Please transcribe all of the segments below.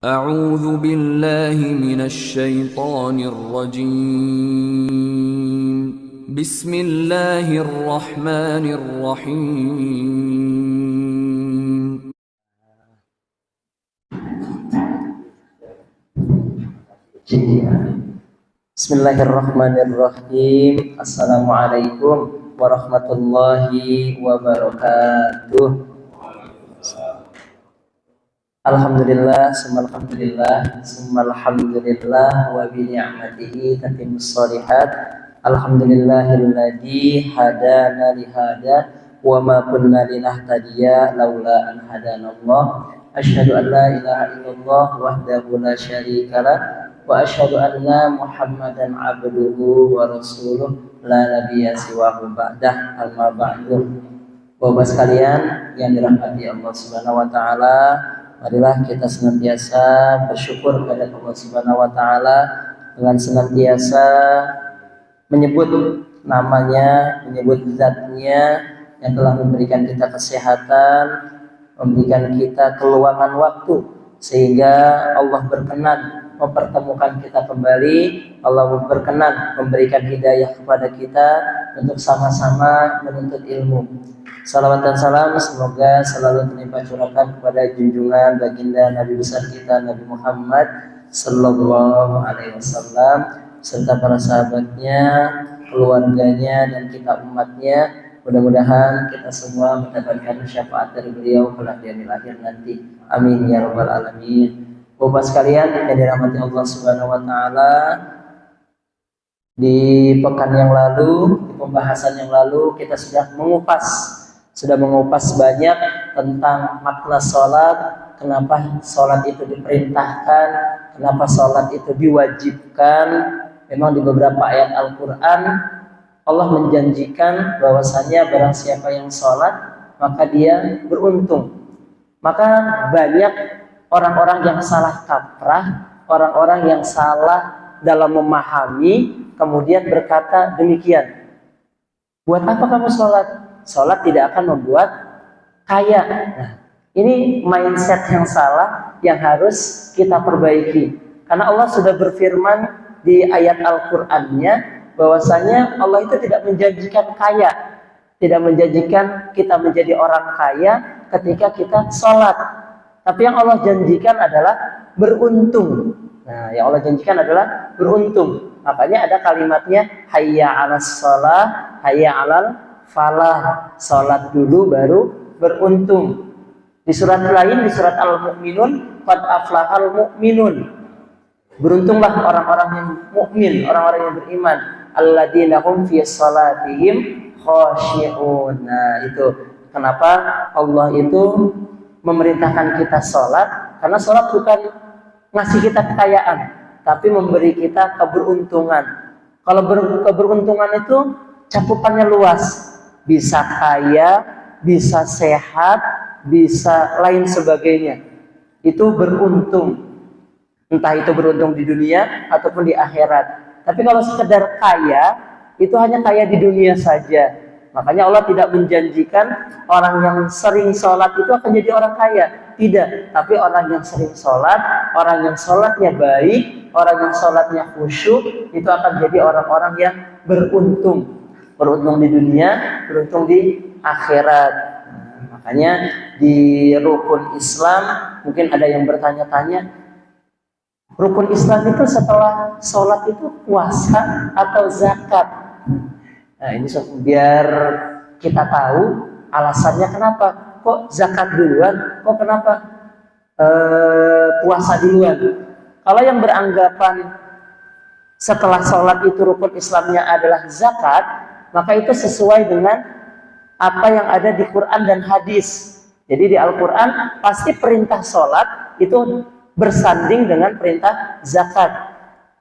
أعوذ بالله من الشيطان الرجيم بسم الله الرحمن الرحيم Bismillahirrahmanirrahim. Assalamualaikum warahmatullahi wabarakatuh. Alhamdulillah, alhamdulillah wa bi ni'matihi tatimmus shalihat. Alhamdulillahilladzi hadana li hada wa ma kunna linahtadiya laula an hadanallah. Asyhadu an la ilaha illallah wahdahu la syarikalah wa asyhadu anna Muhammadan abduhu wa rasuluh la nabiyya siwahu ba'dah. Amma ba'du. Bapak sekalian yang dirahmati Allah Subhanahu wa taala, marilah kita senantiasa bersyukur kepada Allah Subhanahu wa taala dengan senantiasa menyebut namanya, menyebut zatnya yang telah memberikan kita kesehatan, memberikan kita keluangan waktu sehingga Allah berkenan mempertemukan kita kembali. Allah berkenan memberikan hidayah kepada kita untuk sama-sama menuntut ilmu. Salawat dan salam semoga selalu terlimpah curahkan kepada junjungan baginda Nabi besar kita Nabi Muhammad Sallallahu Alaihi Wasallam serta para sahabatnya, keluarganya dan kita umatnya. Mudah-mudahan kita semua mendapatkan syafaat dari beliau kelak di hari akhir nanti. Amin ya rabbal alamin. Bapak sekalian yang dirahmati Allah Subhanahu wa taala, di pekan yang lalu, di pembahasan yang lalu kita sudah mengupas banyak tentang makna sholat, kenapa sholat itu diperintahkan, kenapa sholat itu diwajibkan. Memang di beberapa ayat Al-Quran Allah menjanjikan bahwasanya barang siapa yang sholat maka dia beruntung. Maka banyak orang-orang yang salah kaprah, orang-orang yang salah dalam memahami, kemudian berkata demikian, buat apa kamu sholat? Sholat tidak akan membuat kaya. Nah, ini mindset yang salah yang harus kita perbaiki. Karena Allah sudah berfirman di ayat Al-Qur'annya bahwasanya Allah itu tidak menjanjikan kaya, tidak menjanjikan kita menjadi orang kaya ketika kita sholat. Tapi yang Allah janjikan adalah beruntung. Nah, yang Allah janjikan adalah beruntung. Makanya ada kalimatnya hayya 'alas shalah, hayya 'alal falah. Salat dulu baru beruntung. Di surat lain, di surat Al-Mu'minun, qad aflahal mu'minun. Beruntunglah orang-orang yang mukmin, orang-orang yang beriman. Alladzina hum fi shalatihim khashi'un. Nah, itu kenapa Allah itu memerintahkan kita sholat, karena sholat bukan ngasih kita kekayaan, tapi memberi kita keberuntungan. Kalau keberuntungan itu cakupannya luas, bisa kaya, bisa sehat, bisa lain sebagainya. Itu beruntung, entah itu beruntung di dunia ataupun di akhirat. Tapi kalau sekedar kaya, itu hanya kaya di dunia saja. Makanya Allah tidak menjanjikan orang yang sering sholat itu akan jadi orang kaya. Tidak, tapi orang yang sering sholat, orang yang sholatnya baik, orang yang sholatnya khusyuk, itu akan jadi orang-orang yang beruntung. Beruntung di dunia, beruntung di akhirat. Nah, makanya di rukun Islam, mungkin ada yang bertanya-tanya, rukun Islam itu setelah sholat itu puasa atau zakat? Nah, ini biar kita tahu alasannya kenapa. Kok zakat duluan? Kok kenapa puasa duluan? Kalau yang beranggapan setelah sholat itu rukun Islamnya adalah zakat, maka itu sesuai dengan apa yang ada di Quran dan hadis. Jadi di Al-Quran pasti perintah sholat itu bersanding dengan perintah zakat.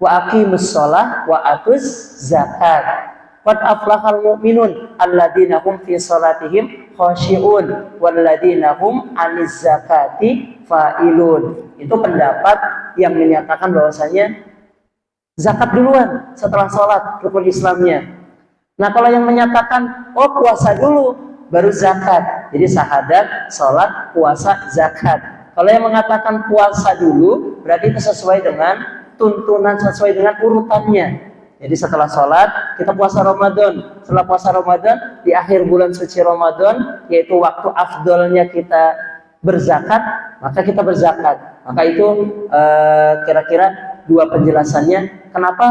Wa aqimus sholah wa atuz zakat. Qad aflahal mu'minun alladzina hum fi sholatihim khashi'un walladzina hum 'aniz zakati fa'ilun. Itu pendapat yang menyatakan bahwasanya zakat duluan setelah sholat rukun Islamnya. Nah, kalau yang menyatakan puasa dulu baru zakat, jadi syahadat, sholat, puasa, zakat. Kalau yang mengatakan puasa dulu berarti itu sesuai dengan tuntunan, sesuai dengan urutannya. Jadi setelah sholat, kita puasa Ramadan. Setelah puasa Ramadan, di akhir bulan suci Ramadan, yaitu waktu afdolnya kita berzakat, maka kita berzakat. Maka itu kira-kira dua penjelasannya. Kenapa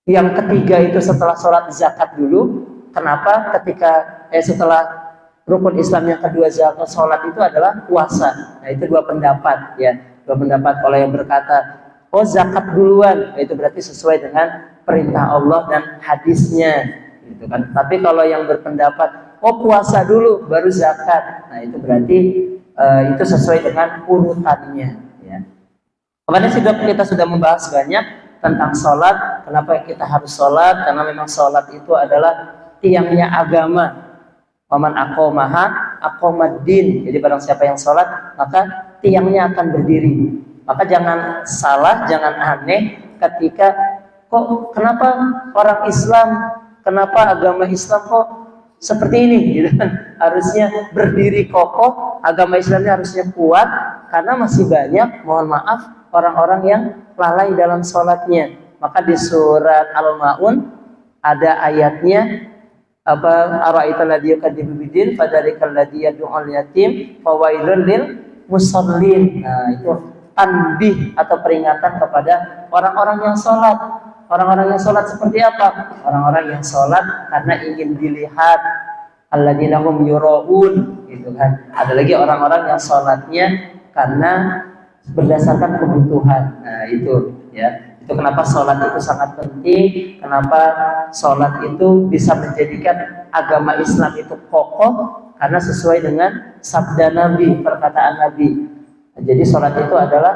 yang ketiga itu setelah sholat zakat dulu? Kenapa ketika setelah rukun Islam yang kedua zakat sholat itu adalah puasa? Nah itu dua pendapat ya. Dua pendapat. Kalau yang berkata oh zakat duluan, itu berarti sesuai dengan perintah Allah dan hadisnya, gitu kan. Tapi kalau yang berpendapat, oh puasa dulu baru zakat, nah itu berarti itu sesuai dengan urutannya. Ya. Kemarin kita sudah membahas banyak tentang sholat. Kenapa kita harus sholat? Karena memang sholat itu adalah tiangnya agama. Waman aqomaha aqomaddin. Jadi barang siapa yang sholat, maka tiangnya akan berdiri. Maka jangan salah, jangan aneh ketika kok kenapa orang Islam, kenapa agama Islam kok seperti ini gitu kan. Harusnya berdiri kokoh, agama Islamnya harusnya kuat, karena masih banyak, mohon maaf, orang-orang yang lalai dalam sholatnya. Maka di surat Al-Ma'un ada ayatnya apa ara'aital ladzi yukadzibu biddin fadzarikal ladzi yad'ul yatim fawailul lil musallin. Nah, itu tanbih atau peringatan kepada orang-orang yang sholat. Orang-orang yang sholat seperti apa? Orang-orang yang sholat karena ingin dilihat. Alladzina hum yura'un, gitu kan. Ada lagi orang-orang yang sholatnya karena berdasarkan kebutuhan. Nah itu ya. Itu kenapa sholat itu sangat penting. Kenapa sholat itu bisa menjadikan agama Islam itu kokoh, karena sesuai dengan sabda Nabi, perkataan Nabi. Jadi sholat itu adalah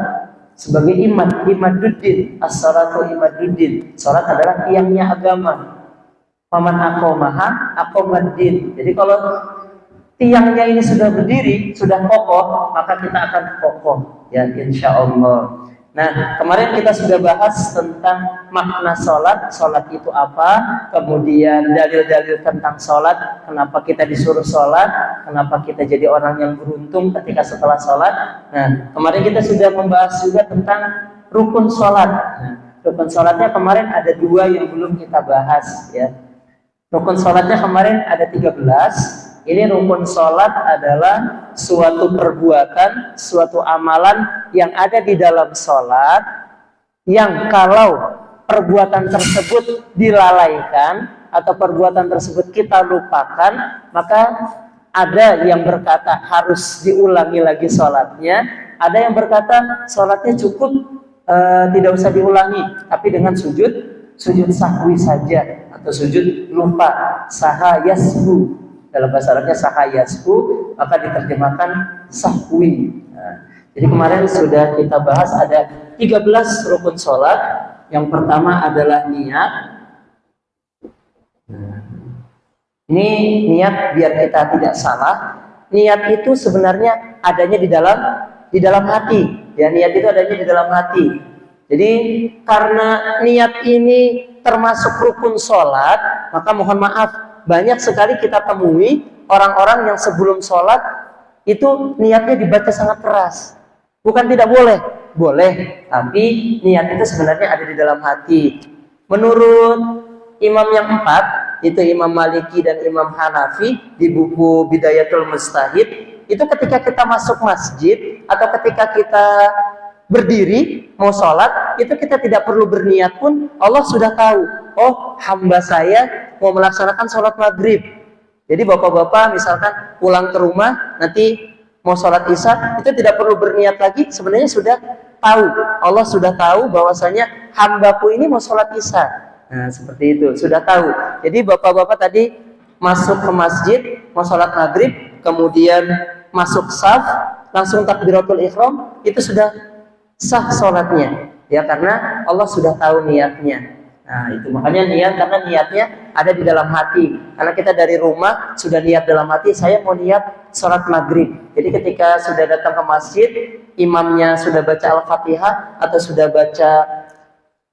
sebagai imaduddin, as-sholatu imaduddin. Sholat adalah tiangnya agama. Faman aqomaha aqomaddin. Jadi kalau tiangnya ini sudah berdiri, sudah kokoh, maka kita akan kokoh, ya insya Allah. Nah, kemarin kita sudah bahas tentang makna sholat, sholat itu apa, kemudian dalil-dalil tentang sholat, kenapa kita disuruh sholat, kenapa kita jadi orang yang beruntung ketika setelah sholat. Nah, kemarin kita sudah membahas juga tentang rukun sholat. Nah, rukun sholatnya kemarin ada dua yang belum kita bahas ya. Rukun sholatnya kemarin ada 13. Ini rukun sholat adalah suatu perbuatan, suatu amalan yang ada di dalam sholat, yang kalau perbuatan tersebut dilalaikan atau perbuatan tersebut kita lupakan, maka ada yang berkata harus diulangi lagi sholatnya, ada yang berkata sholatnya cukup tidak usah diulangi, tapi dengan sujud sahwi saja atau sujud lupa, saha yasbu. Dalam bahasa Arabnya sahayasku, maka diterjemahkan sahwi. Nah, jadi kemarin sudah kita bahas ada 13 rukun sholat. Yang pertama adalah niat. Ini niat biar kita tidak salah. Niat itu sebenarnya adanya di dalam hati. Ya, niat itu adanya di dalam hati. Jadi karena niat ini termasuk rukun sholat, maka mohon maaf, banyak sekali kita temui orang-orang yang sebelum sholat itu niatnya dibaca sangat keras. Bukan tidak boleh, boleh, tapi niat itu sebenarnya ada di dalam hati. Menurut imam yang 4, itu Imam Maliki dan Imam Hanafi, di buku Bidayatul Mustahid, itu ketika kita masuk masjid atau ketika kita berdiri mau sholat, itu kita tidak perlu berniat pun Allah sudah tahu. Oh, hamba saya mau melaksanakan sholat maghrib. Jadi bapak-bapak misalkan pulang ke rumah nanti mau sholat isya, itu tidak perlu berniat lagi, sebenarnya sudah tahu. Allah sudah tahu bahwasanya hambaku ini mau sholat isya. Nah seperti itu, sudah tahu. Jadi bapak-bapak tadi masuk ke masjid mau sholat maghrib, kemudian masuk saf, langsung takbiratul ihram, itu sudah sah sholatnya. Ya karena Allah sudah tahu niatnya. Nah itu makanya niat, karena niatnya ada di dalam hati. Karena kita dari rumah sudah niat dalam hati, saya mau niat sholat maghrib. Jadi ketika sudah datang ke masjid, imamnya sudah baca Al-Fatihah atau sudah baca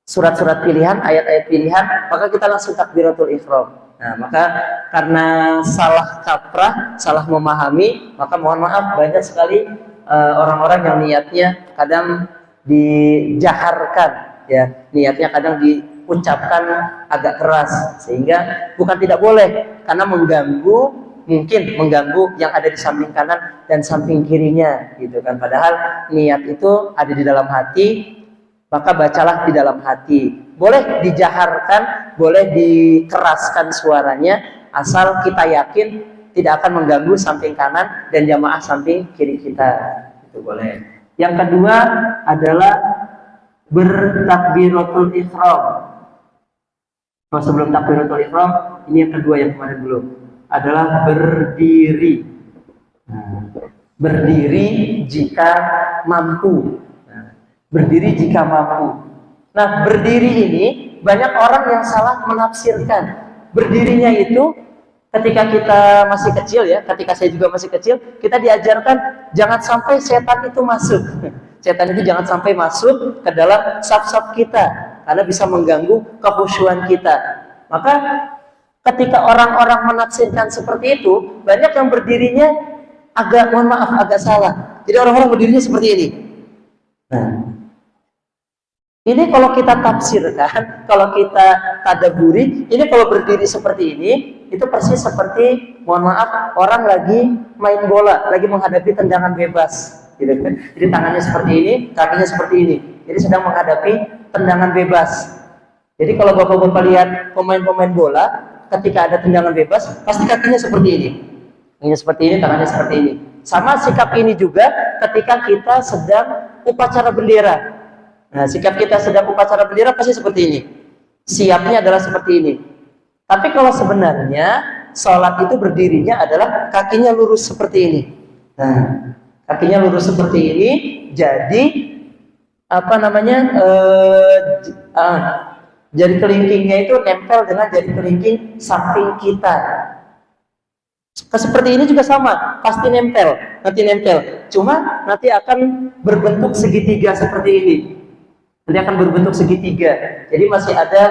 surat-surat pilihan, ayat-ayat pilihan, maka kita langsung takbiratul ihram. Nah maka karena salah kaprah, salah memahami, maka mohon maaf banyak sekali orang-orang yang niatnya kadang dijaharkan, ya. Niatnya kadang diucapkan agak keras, sehingga bukan tidak boleh, karena mungkin mengganggu yang ada di samping kanan dan samping kirinya, gitu kan. Padahal niat itu ada di dalam hati, maka bacalah di dalam hati. Boleh dijaharkan, boleh dikeraskan suaranya, asal kita yakin tidak akan mengganggu samping kanan dan jamaah samping kiri kita. Itu boleh. Yang kedua adalah bertakbiratul ihram. Kalau sebelum takbiratul ihram, ini yang kedua yang kemarin belum, adalah berdiri. Berdiri jika mampu. Berdiri jika mampu. Nah, berdiri ini banyak orang yang salah menafsirkan. Berdirinya itu ketika kita masih kecil, ya, ketika saya juga masih kecil, kita diajarkan jangan sampai setan itu masuk. Setan itu jangan sampai masuk ke dalam saf-saf kita, karena bisa mengganggu kekhusyuan kita. Maka ketika orang-orang menafsirkan seperti itu, banyak yang berdirinya agak, mohon maaf, agak salah. Jadi orang-orang berdirinya seperti ini. Nah, ini kalau kita tafsirkan, kalau kita tadabburi, ini kalau berdiri seperti ini, itu persis seperti, mohon maaf, orang lagi main bola, lagi menghadapi tendangan bebas, gitu kan? Jadi tangannya seperti ini, kakinya seperti ini. Jadi sedang menghadapi tendangan bebas. Jadi kalau bapak-bapak lihat pemain-pemain bola, ketika ada tendangan bebas, pasti kakinya seperti ini. Kakinya seperti ini, tangannya seperti ini. Sama sikap ini juga ketika kita sedang upacara bendera. Nah, sikap kita sedang upacara bendera pasti seperti ini. Siapnya adalah seperti ini. Tapi kalau sebenarnya sholat itu berdirinya adalah kakinya lurus seperti ini. Nah, kakinya lurus seperti ini. Jadi jari kelingkingnya itu nempel dengan jari kelingking samping kita. Seperti ini juga sama, pasti nempel, nanti nempel. Cuma nanti akan berbentuk segitiga seperti ini. Nanti akan berbentuk segitiga. Jadi masih ada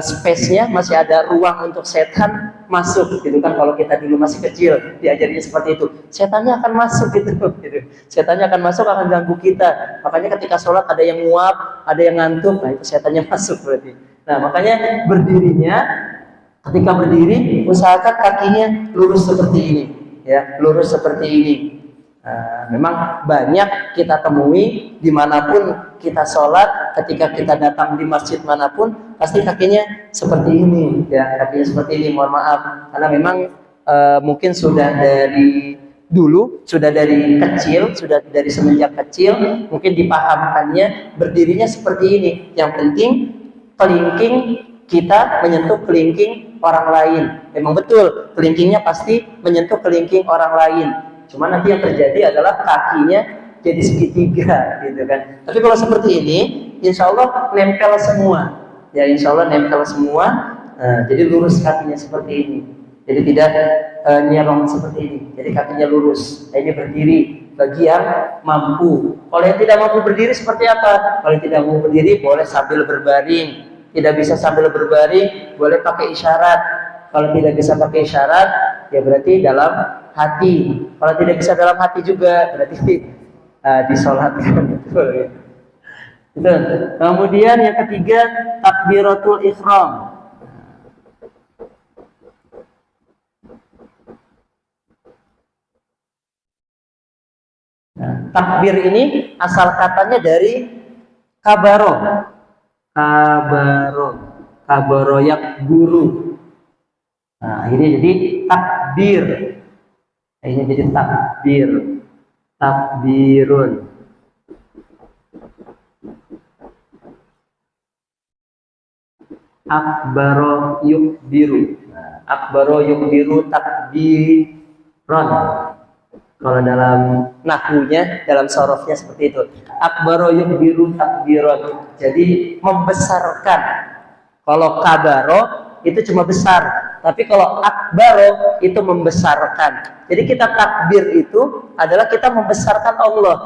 space-nya, masih ada ruang untuk setan masuk, gitu kan. Kalau kita dulu masih kecil diajarnya seperti itu, setannya akan masuk gitu. Setannya akan masuk, akan ganggu kita. Makanya ketika sholat ada yang nguap, ada yang ngantuk, nah itu setannya masuk berarti. Nah, makanya berdirinya, ketika berdiri usahakan kakinya lurus seperti ini, ya, lurus seperti ini. Memang banyak kita temui dimanapun kita sholat, ketika kita datang di masjid manapun, pasti kakinya seperti ini, ya, kakinya seperti ini. Mohon maaf, karena memang mungkin sudah dari dulu, sudah dari kecil, sudah dari semenjak kecil, mungkin dipahamkannya berdirinya seperti ini. Yang penting kelingking kita menyentuh kelingking orang lain. Memang betul, kelingkingnya pasti menyentuh kelingking orang lain. Cuma nanti yang terjadi adalah kakinya jadi segitiga, gitu kan. Tapi kalau seperti ini, insya Allah nempel semua. Ya, insya Allah nempel semua. Jadi lurus kakinya seperti ini. Jadi tidak nyerong seperti ini. Jadi kakinya lurus. Nah, ini berdiri bagi yang mampu. Kalau yang tidak mampu berdiri seperti apa? Kalau yang tidak mampu berdiri boleh sambil berbaring. Tidak bisa sambil berbaring, boleh pakai isyarat. Kalau tidak bisa pakai isyarat, ya berarti dalam hati. Kalau tidak bisa dalam hati juga, berarti disolatkan. Itu. Kemudian yang ketiga, takbiratul ihram. Nah, takbir ini asal katanya dari kabaro. Kabaroyak guru. Nah, ini jadi takbir. Ini jadi takbir. Takbirun. Akbaro yukbiru. Nah, akbaro yukbiru takbiron. Kalau dalam nahwunya, dalam sorofnya seperti itu. Akbaro yukbiru takbiron. Jadi membesarkan. Kalau kabaro itu cuma besar, tapi kalau akbaro itu membesarkan. Jadi kita takbir itu adalah kita membesarkan Allah.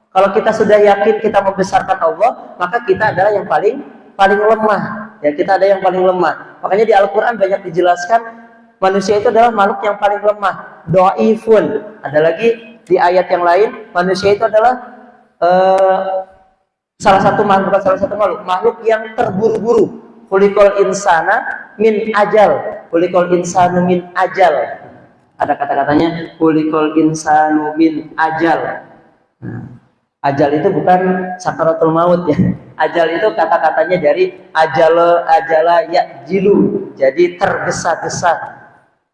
Kalau kita sudah yakin kita membesarkan Allah, maka kita adalah yang paling lemah. Ya, kita ada yang paling lemah. Makanya di Al-Quran banyak dijelaskan manusia itu adalah makhluk yang paling lemah. Do'ifun. Ada lagi di ayat yang lain, manusia itu adalah Salah satu makhluk, bukan salah satu makhluk yang terburu-buru. Khuliqal insana min ajal. Khuliqal insanu min ajal. Ada kata-katanya khuliqal insanu min ajal. Nah, ajal itu bukan sakaratul maut ya. Ajal itu kata-katanya dari ajala ya jilu. Jadi tergesa-gesa.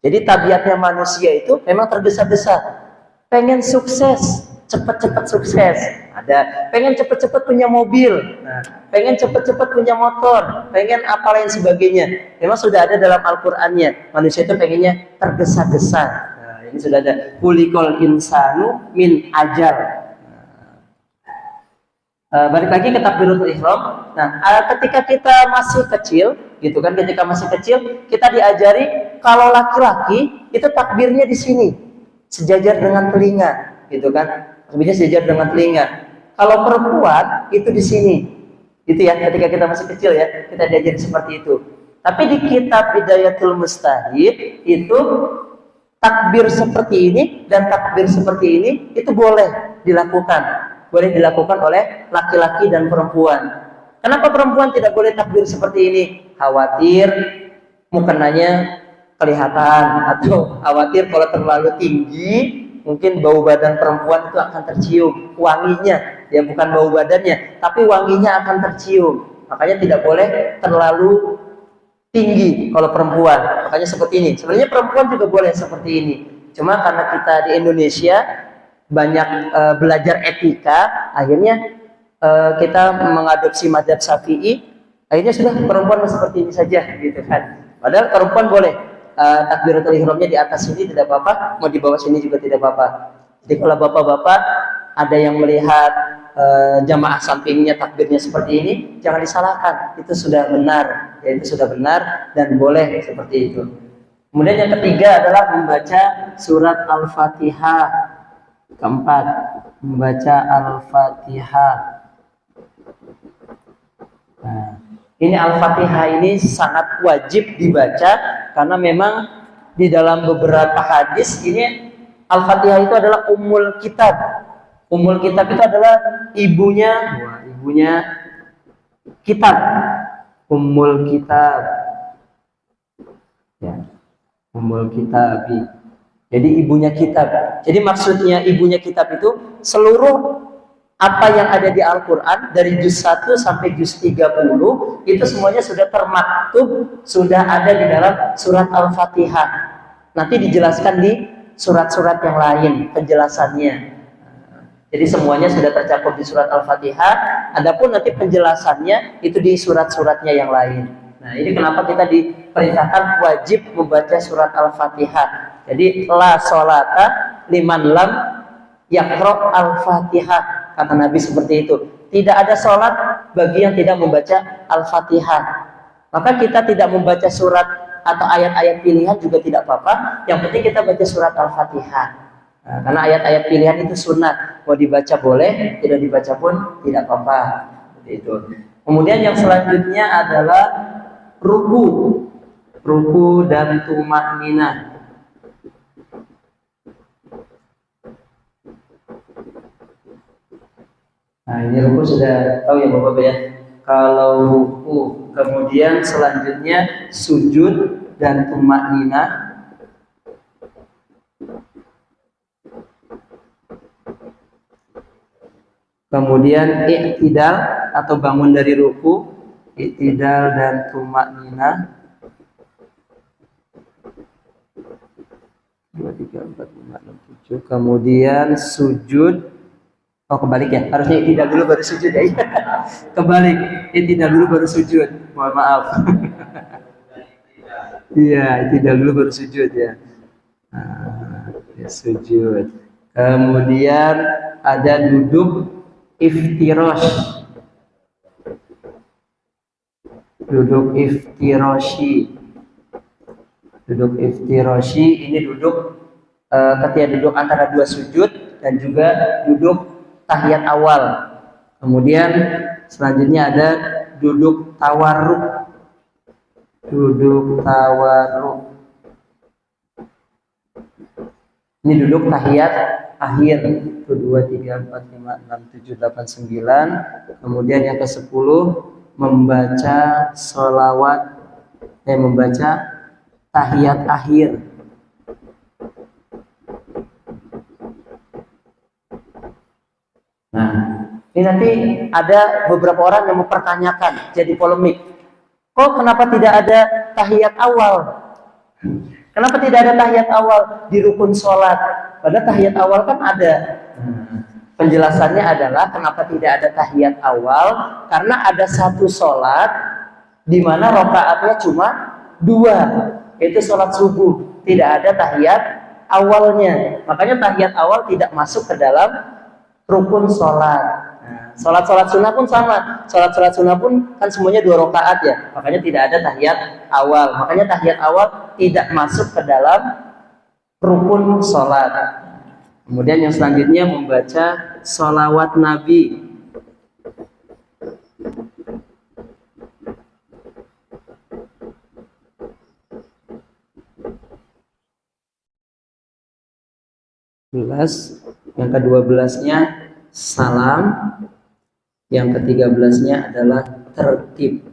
Jadi tabiatnya manusia itu memang tergesa-gesa. Pengen sukses, cepat-cepat sukses. Ada pengen cepat-cepat punya mobil. Nah, pengen cepat-cepat punya motor, pengen apa lain sebagainya. Memang sudah ada dalam Al-Qur'annya. Manusia itu pengennya tergesa-gesa. Nah, ini sudah ada khuliqal insanu min ajal. Balik lagi ke takbiratul ihram. Nah, ketika kita masih kecil, gitu kan, ketika masih kecil kita diajari kalau laki-laki itu takbirnya di sini, sejajar dengan telinga, gitu kan? Takbirnya sejajar dengan telinga. Kalau perempuan itu di sini, itu ya. Ketika kita masih kecil ya, kita diajari seperti itu. Tapi di kitab Bidayatul Mustahid itu takbir seperti ini dan takbir seperti ini itu boleh dilakukan. Boleh dilakukan oleh laki-laki dan perempuan. Kenapa perempuan tidak boleh takbir seperti ini? Khawatir mukennanya kelihatan, atau khawatir kalau terlalu tinggi mungkin bau badan perempuan itu akan tercium, wanginya, ya bukan bau badannya, tapi wanginya akan tercium. Makanya tidak boleh terlalu tinggi kalau perempuan. Makanya seperti ini. Sebenarnya perempuan juga boleh seperti ini. Cuma karena kita di Indonesia banyak belajar etika, akhirnya kita mengadopsi mazhab Syafi'i, akhirnya sudah perempuan seperti ini saja, gitu kan. Padahal perempuan boleh takbiratul ihramnya di atas sini tidak apa-apa, mau di bawah sini juga tidak apa-apa. Jadi kalau bapak-bapak ada yang melihat jamaah sampingnya takbirnya seperti ini, jangan disalahkan, itu sudah benar, ya, itu sudah benar dan boleh seperti itu. Kemudian yang ketiga adalah membaca surat Al-Fatihah. Keempat, membaca Al-Fatihah. Nah, ini Al-Fatihah ini sangat wajib dibaca karena memang di dalam beberapa hadis ini Al-Fatihah itu adalah ummul kitab. Ummul kitab itu adalah ibunya kitab. Ummul kitab. Ya. Ummul kitab. Jadi ibunya kitab. Jadi maksudnya ibunya kitab itu seluruh apa yang ada di Al-Quran dari juz 1 sampai juz 30 itu semuanya sudah termaktub, sudah ada di dalam surat Al-Fatihah. Nanti dijelaskan di surat-surat yang lain penjelasannya. Jadi semuanya sudah tercakup di surat Al-Fatihah. Adapun nanti penjelasannya itu di surat-suratnya yang lain. Nah, ini kenapa kita diperintahkan wajib membaca surat Al-Fatihah. Jadi la sholata liman lam yaqra al-Fatihah, kata Nabi seperti itu. Tidak ada sholat bagi yang tidak membaca Al-Fatihah. Maka kita tidak membaca surat atau ayat-ayat pilihan juga tidak apa-apa. Yang penting kita baca surat Al-Fatihah. Nah, karena ayat-ayat pilihan itu sunat, mau dibaca boleh, tidak dibaca pun tidak apa-apa. Itu. Kemudian yang selanjutnya adalah ruku dan tumakninah. Nah, ini ruku sudah tahu ya Bapak ya. Kalau ruku, kemudian selanjutnya sujud dan tumakninah. Kemudian i'tidal atau bangun dari ruku, i'tidal dan tumakninah. 2, 3, 4, 5, 6, 7. Kemudian sujud. Oh, kebalik ya, harusnya tidak dulu baru sujud ya. Kebalik, tidak dulu baru sujud. Mohon maaf. Iya, tidak dulu baru sujud ya. Nah, ya sujud. Kemudian ada duduk iftirash. Duduk iftirashi. Duduk iftirashi ini duduk ketika duduk antara dua sujud dan juga duduk tahiyat awal. Kemudian selanjutnya ada duduk tawarruk. Duduk tawarruk. Ini duduk tahiyat akhir. 1, 2, 3, 4, 5, 6, 7, 8, 9. Kemudian yang ke-10 membaca sholawat, membaca tahiyat akhir. Nah, ini nanti ada beberapa orang yang mempertanyakan, jadi polemik. Kok kenapa tidak ada tahiyat awal? Kenapa tidak ada tahiyat awal di rukun sholat? Padahal tahiyat awal kan ada. Penjelasannya adalah kenapa tidak ada tahiyat awal, karena ada satu sholat di mana rakaatnya cuma 2, yaitu sholat subuh. Tidak ada tahiyat awalnya. Makanya tahiyat awal tidak masuk ke dalam rukun sholat. Sholat sunnah pun sama. Sholat sunnah pun kan semuanya 2 rakaat ya. Makanya tidak ada tahiyat awal. Makanya tahiyat awal tidak masuk ke dalam rukun sholat. Kemudian yang selanjutnya membaca sholawat Nabi. Yang ke-12-nya salam, yang ke-13-nya adalah tertib.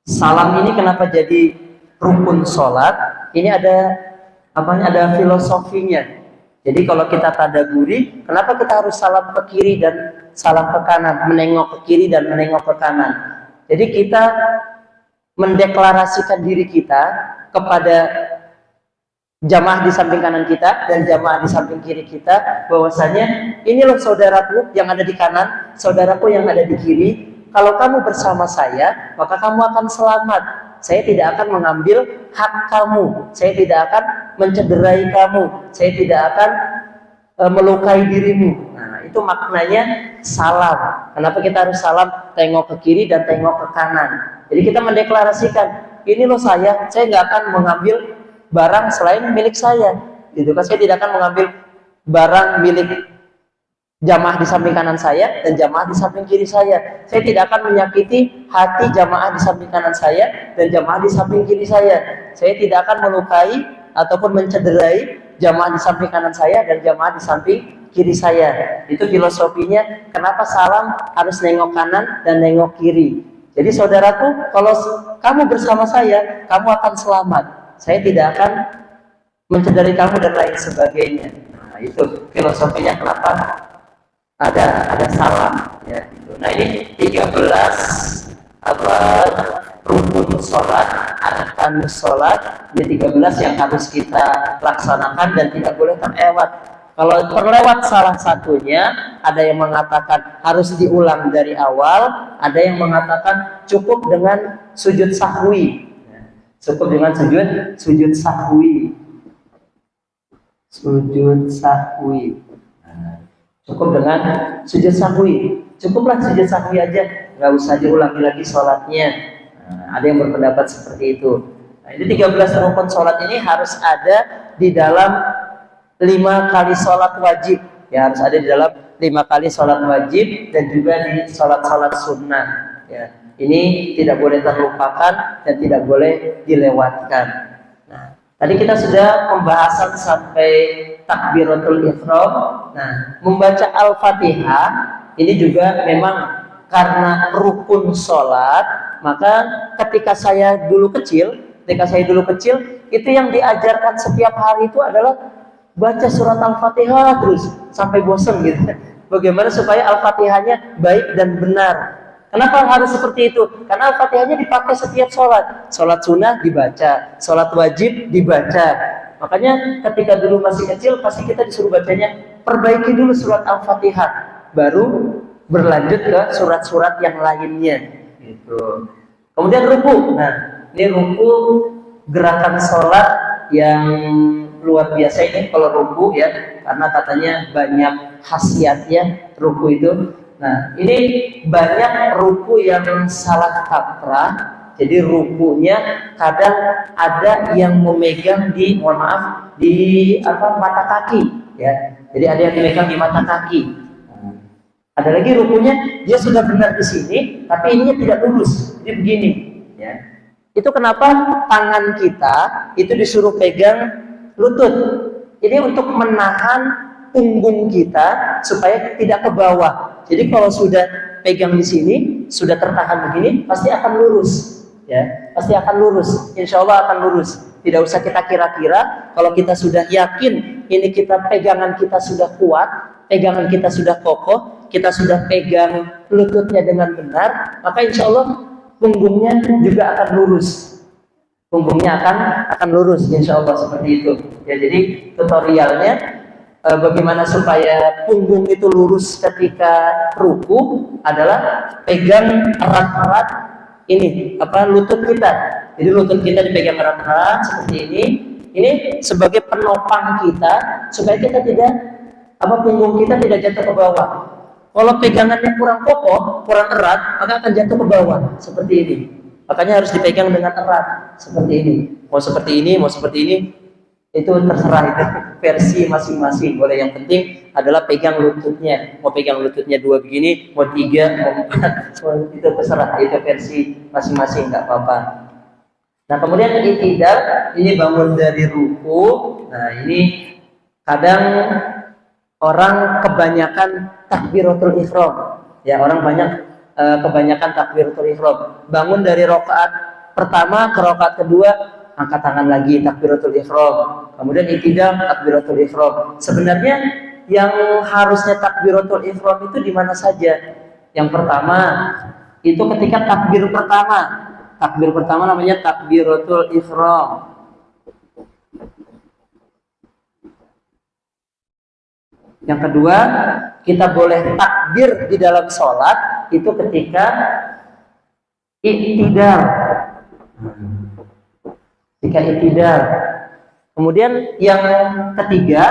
Salam ini kenapa jadi rukun sholat? Ini ada filosofinya. Jadi kalau kita tadaburi, kenapa kita harus salam ke kiri dan salam ke kanan, menengok ke kiri dan menengok ke kanan? Jadi kita mendeklarasikan diri kita kepada jamaah di samping kanan kita dan jamaah di samping kiri kita, bahwasanya ini loh saudaraku yang ada di kanan, saudaraku yang ada di kiri. Kalau kamu bersama saya, maka kamu akan selamat. Saya tidak akan mengambil hak kamu, saya tidak akan mencederai kamu, saya tidak akan melukai dirimu. Nah, itu maknanya salam. Kenapa kita harus salam tengok ke kiri dan tengok ke kanan? Jadi kita mendeklarasikan, ini loh saya nggak akan mengambil barang selain milik saya, gitu kan? Saya tidak akan mengambil barang milik jamaah di samping kanan saya dan jamaah di samping kiri saya. Saya tidak akan menyakiti hati jamaah di samping kanan saya dan jamaah di samping kiri saya. Saya tidak akan melukai ataupun mencederai jamaah di samping kanan saya dan jamaah di samping kiri saya. Itu filosofinya kenapa salam harus nengok kanan dan nengok kiri. Jadi saudaraku, kalau kamu bersama saya, kamu akan selamat. Saya tidak akan mencederai kamu dan lain sebagainya. Nah, itu filosofinya kenapa ada salam ya. Nah, ini 13 rukun sholat, arkan sholat. Ini 13 yang harus kita laksanakan dan tidak boleh terlewat. Kalau terlewat salah satunya, ada yang mengatakan harus diulang dari awal, ada yang mengatakan cukup dengan sujud sahwi. Cukup dengan sujud sahwi. Sujud sahwi. Cukup dengan sujud sahwi. Cukuplah sujud sahwi aja, nggak usah diulangi lagi sholatnya. Ada yang berpendapat seperti itu. Nah, ini 13 rukun sholat ini harus ada di dalam 5 kali sholat wajib. Ya, harus ada di dalam 5 kali sholat wajib dan juga di sholat-sholat sunnah. Ya. Ini tidak boleh terlupakan dan tidak boleh dilewatkan. Nah, tadi kita sudah pembahasan sampai takbiratul ihram. Nah, membaca Al-Fatihah ini juga memang karena rukun sholat. Maka ketika saya dulu kecil, itu yang diajarkan setiap hari itu adalah baca surat Al-Fatihah terus sampai bosan gitu. Bagaimana supaya Al-Fatihahnya baik dan benar? Kenapa harus seperti itu? Karena Al-Fatihahnya dipakai setiap sholat. Sholat sunnah dibaca, sholat wajib dibaca. Makanya ketika dulu masih kecil, pasti kita disuruh bacanya, perbaiki dulu surat Al-Fatihah, baru berlanjut ke surat-surat yang lainnya. Gitu. Kemudian ruku. Nah, ini ruku gerakan sholat yang luar biasa ini kalau ruku ya, karena katanya banyak khasiatnya ruku itu. Nah, ini banyak ruku yang salah kaprah. Jadi rukunya kadang ada yang memegang di, mata kaki, ya. Jadi ada yang memegang di mata kaki. Ada lagi rukunya dia sudah benar di sini, tapi ininya tidak lurus. Jadi begini, ya. Itu kenapa tangan kita itu disuruh pegang lutut. Ini untuk menahan punggung kita supaya tidak ke bawah. Jadi kalau sudah pegang di sini, sudah tertahan begini, pasti akan lurus. Ya, pasti akan lurus. Insya Allah akan lurus. Tidak usah kita kira-kira. Kalau kita sudah yakin, ini pegangan kita sudah kuat, pegangan kita sudah kokoh, kita sudah pegang lututnya dengan benar, maka insya Allah punggungnya juga akan lurus. Punggungnya akan lurus, insya Allah seperti itu. Ya, jadi tutorialnya bagaimana supaya punggung itu lurus ketika ruku adalah pegang erat-erat ini lutut kita. Jadi lutut kita dipegang erat-erat seperti ini. Ini sebagai penopang kita supaya kita tidak punggung kita tidak jatuh ke bawah. Kalau pegangannya kurang kokoh, kurang erat, maka akan jatuh ke bawah seperti ini. Makanya harus dipegang dengan erat seperti ini. Mau seperti ini, mau seperti ini, itu terserah, itu versi masing-masing. Boleh, yang penting adalah pegang lututnya. Mau pegang lututnya 2 begini, mau 3, mau 4, itu terserah, itu versi masing-masing, nggak apa-apa. Nah, kemudian i'tidal, ini bangun dari ruku. Nah, ini kadang orang kebanyakan takbiratul ihram. Ya, orang kebanyakan takbiratul ihram. Bangun dari rakaat pertama ke rakaat kedua, angkat tangan lagi takbiratul ihram. Kemudian i'tidal, takbiratul ihram. Sebenarnya yang harusnya takbiratul ihram itu di mana saja? Yang pertama itu ketika takbir pertama. Takbir pertama namanya takbiratul ihram. Yang kedua, kita boleh takbir di dalam sholat itu ketika i'tidal. Ketika i'tidal. Kemudian yang ketiga,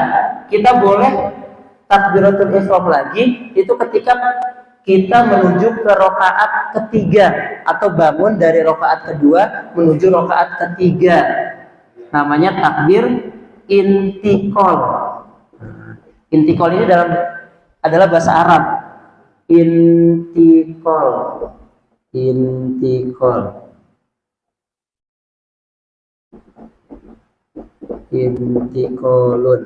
kita boleh takbiratul ihram lagi itu ketika kita menuju ke rakaat ketiga atau bangun dari rakaat kedua menuju rakaat ketiga. Namanya takbir intikal. Intikal ini adalah bahasa Arab. Intikal. Intikolun.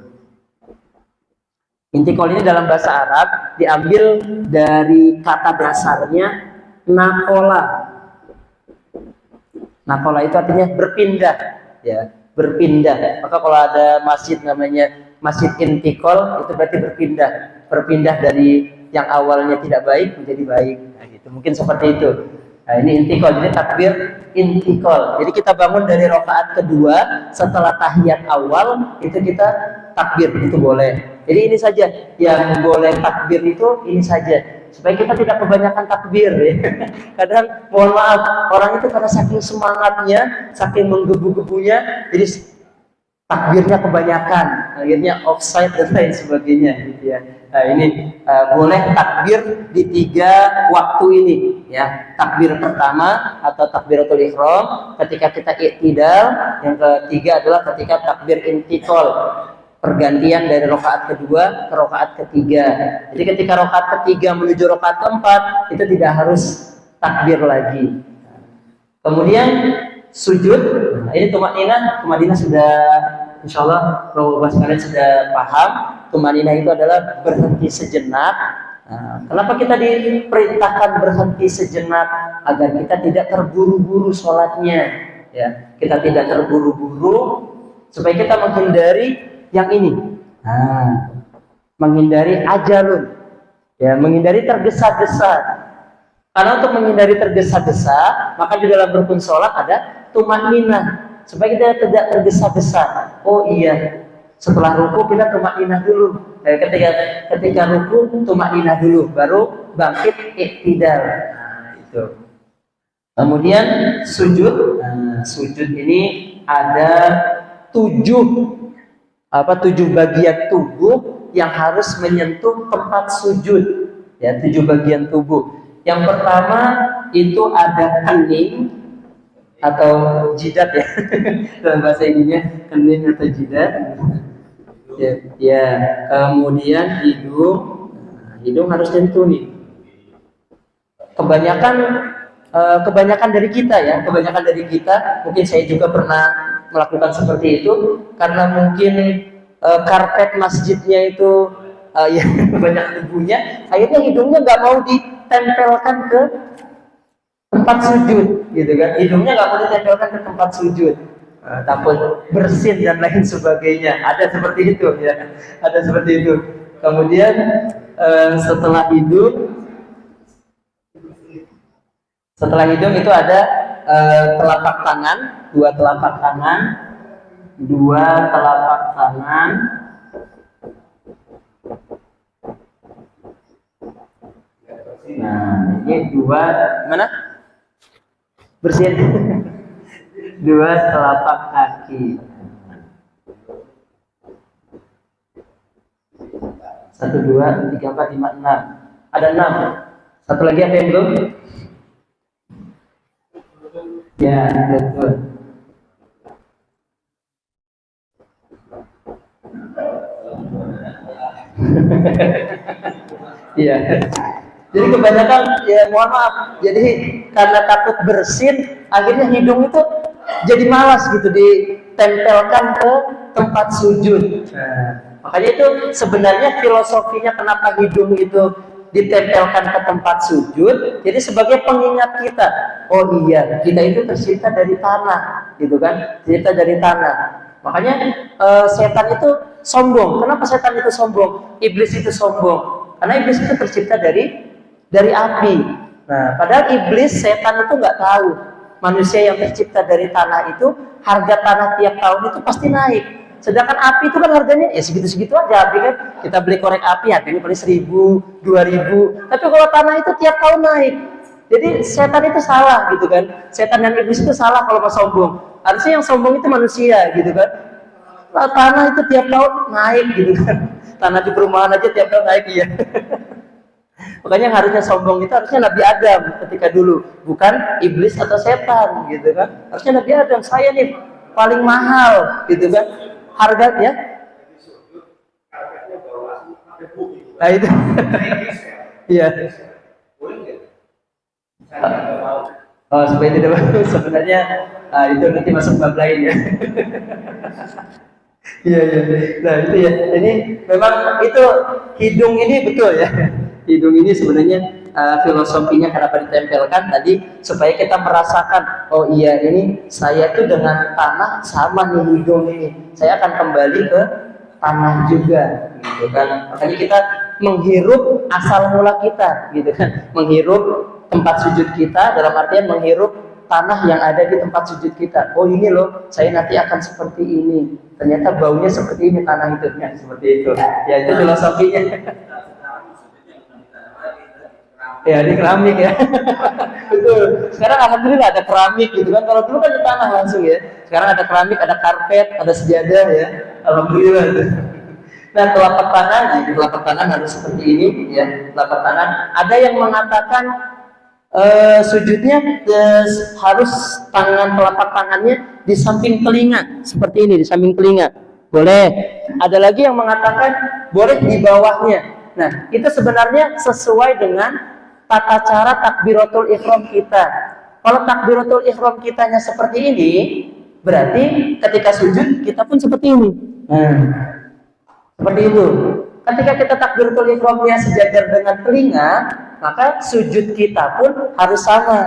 Intikal ini dalam bahasa Arab diambil dari kata dasarnya nakola. Nakola itu artinya berpindah, ya, berpindah. Maka kalau ada masjid namanya Masjid Intikal, itu berarti berpindah dari yang awalnya tidak baik menjadi baik. Nah, gitu. Mungkin seperti itu. Nah, ini intikal, jadi takbir intikal. Jadi kita bangun dari rakaat kedua setelah tahiyat awal, itu kita takbir, itu boleh. Jadi ini saja yang boleh takbir itu ini saja, supaya kita tidak kebanyakan takbir. Ya. Kadang mohon maaf, orang itu karena saking semangatnya, saking menggebu-gebunya, jadi takbirnya kebanyakan, akhirnya offside dan lain sebagainya. Gitu ya. Nah, ini boleh takbir di 3 waktu ini, ya. Takbir pertama atau takbiratul ihram ketika kita i'tidal, yang ketiga adalah ketika takbir intikal, pergantian dari rakaat kedua ke rakaat ketiga. Jadi ketika rakaat ketiga menuju rakaat keempat itu tidak harus takbir lagi. Kemudian sujud, nah, ini tumanina sudah insyaallah Bapak sekalian sudah paham. Tumanina itu adalah berhenti sejenak. Nah, kenapa kita diperintahkan berhenti sejenak? Agar kita tidak terburu-buru sholatnya, ya. Kita tidak terburu-buru supaya kita menghindari yang ini. Nah, menghindari ajalun, ya, menghindari tergesa-gesa. Karena untuk menghindari tergesa-gesa, maka di dalam rukun sholat ada tumanina, supaya kita tidak tergesa-gesa. Oh iya, setelah ruku kita tumanina dulu. Ketika ruku tumanina dulu, baru bangkit i'tidal. Nah, itu. Kemudian sujud. Nah, sujud ini ada 7 bagian tubuh yang harus menyentuh tempat sujud. Ya, 7 bagian tubuh. Yang pertama itu ada kening atau jidat, ya. Dalam bahasa ininya kening atau jidat. Ya. Kemudian hidung harus nyentuh nih. Kebanyakan dari kita, mungkin saya juga pernah melakukan seperti itu karena mungkin karpet masjidnya itu ya banyak debunya, akhirnya hidungnya nggak mau ditempelkan ke tempat sujud, gitu kan? Hidungnya nggak mau ditempelkan ke tempat sujud, takut bersin dan lain sebagainya. Ada seperti itu, ya. Ada seperti itu. Kemudian setelah hidung itu ada telapak tangan, dua telapak tangan. Nah, ini dua mana? Bersihin. Dua telapak kaki. 1, 2, 3, 4, 5, 6. Ada 6. Satu lagi apa yang belum? Ya, betul. Iya. Jadi kebanyakan, ya mohon maaf, jadi karena takut bersin, akhirnya hidung itu jadi malas gitu ditempelkan ke tempat sujud. Nah, makanya itu sebenarnya filosofinya kenapa hidung itu ditempelkan ke tempat sujud, jadi sebagai pengingat kita, oh iya, kita itu tercipta dari tanah, gitu kan, tercipta dari tanah. Makanya setan itu sombong. Kenapa setan itu sombong? Iblis itu sombong. Karena iblis itu tercipta dari api. Nah, padahal iblis, setan itu nggak tahu manusia yang tercipta dari tanah itu harga tanah tiap tahun itu pasti naik. Sedangkan api itu kan harganya ya segitu-segitu aja, api kan. Kita beli korek api harganya paling 1.000, 2.000. Tapi kalau tanah itu tiap tahun naik. Jadi setan itu salah gitu kan. Setan dan iblis itu salah kalau mau sombong. Harusnya yang sombong itu manusia gitu kan. Nah, tanah itu tiap tahun naik gitu kan. Tanah di perumahan aja tiap tahun naik, iya. Makanya yang harusnya sombong itu harusnya Nabi Adam ketika dulu, bukan iblis atau setan gitu kan. Harusnya Nabi Adam, saya nih paling mahal gitu kan. Harganya nah itu. Iya. Oh, supaya tidak bagus sebenarnya itu nanti masuk bab lain ya. Iya. Nah itu ya. Jadi memang itu hidung ini betul ya. Hidung ini sebenarnya filosofinya kenapa ditempelkan tadi supaya kita merasakan, oh iya ini saya tuh dengan tanah sama nih hidung ini. Saya akan kembali ke tanah juga, gitu kan. Makanya kita menghirup asal mula kita, gitu kan. Menghirup tempat sujud kita dalam artian menghirup tanah yang ada di tempat sujud kita. Oh ini loh, saya nanti akan seperti ini. Ternyata baunya seperti ini tanah itu, ya, seperti itu. Ya itu filosofinya. Ya di keramik ya. Betul. Sekarang alhamdulillah ada keramik gitu kan. Kalau dulu kan di tanah langsung ya. Sekarang ada keramik, ada karpet, ada sejadah ya. Alhamdulillah. Nah telapak tangan harus seperti ini ya. Telapak tangan. Ada yang mengatakan sujudnya harus telapak tangannya di samping telinga, seperti ini, di samping telinga. Boleh. Ada lagi yang mengatakan boleh di bawahnya. Nah, itu sebenarnya sesuai dengan tata cara takbiratul ihram kita. Kalau takbiratul ihram kitanya seperti ini, berarti ketika sujud kita pun seperti ini. Nah, seperti itu. Ketika kita takbiratul ihramnya sejajar dengan telinga, maka sujud kita pun harus sama,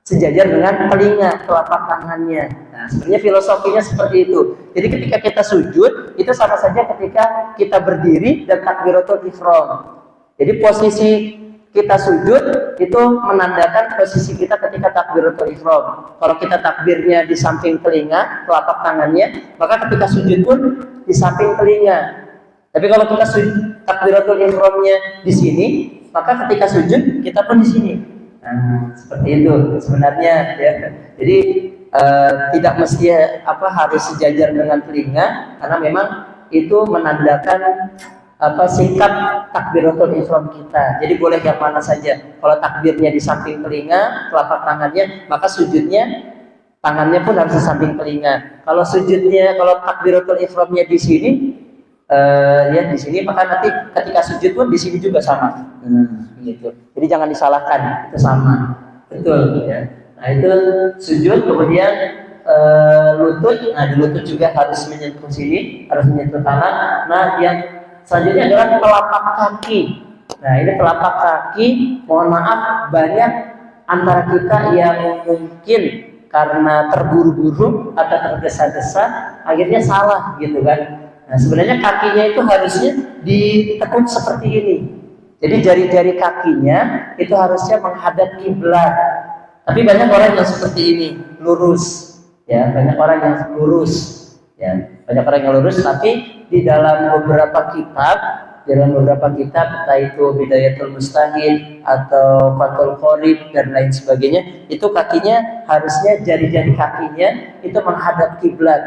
sejajar dengan telinga, telapak tangannya. Nah, sebenarnya filosofinya seperti itu. Jadi ketika kita sujud, itu sama saja ketika kita berdiri dan takbiratul ihram. Jadi posisi kita sujud itu menandakan posisi kita ketika takbiratul ihram. Kalau kita takbirnya di samping telinga, telapak tangannya, maka ketika sujud pun di samping telinga. Tapi kalau kita takbiratul ihramnya di sini, maka ketika sujud kita pun di sini. Nah, seperti itu sebenarnya ya. Jadi tidak mesti harus sejajar dengan telinga, karena memang itu menandakan sikap takbiratul ihram kita. Jadi boleh yang mana saja. Kalau takbirnya di samping telinga, telapak tangannya, maka sujudnya tangannya pun harus di samping telinga. Kalau takbiratul ihramnya di sini, ya di sini, maka nanti ketika sujud pun di sini juga sama. Gitu. Jadi jangan disalahkan, itu sama. Betul ya. Nah, itu sujud, kemudian lutut. Nah, di lutut juga harus menyentuh sini, harus menyentuh tangan. Nah, yang selanjutnya adalah telapak kaki. Nah, ini telapak kaki, mohon maaf banyak antara kita yang mungkin karena terburu-buru atau tergesa-gesa akhirnya salah gitu kan. Nah, sebenarnya kakinya itu harusnya ditekuk seperti ini. Jadi jari-jari kakinya itu harusnya menghadap kiblat. Tapi banyak orang yang seperti ini, lurus. Ya, banyak orang yang lurus. Ya, banyak orang yang lurus. Tapi di dalam beberapa kitab, entah itu Bidayatul Mustahid atau Fathul Qorib dan lain sebagainya, itu kakinya harusnya jari-jari kakinya itu menghadap kiblat.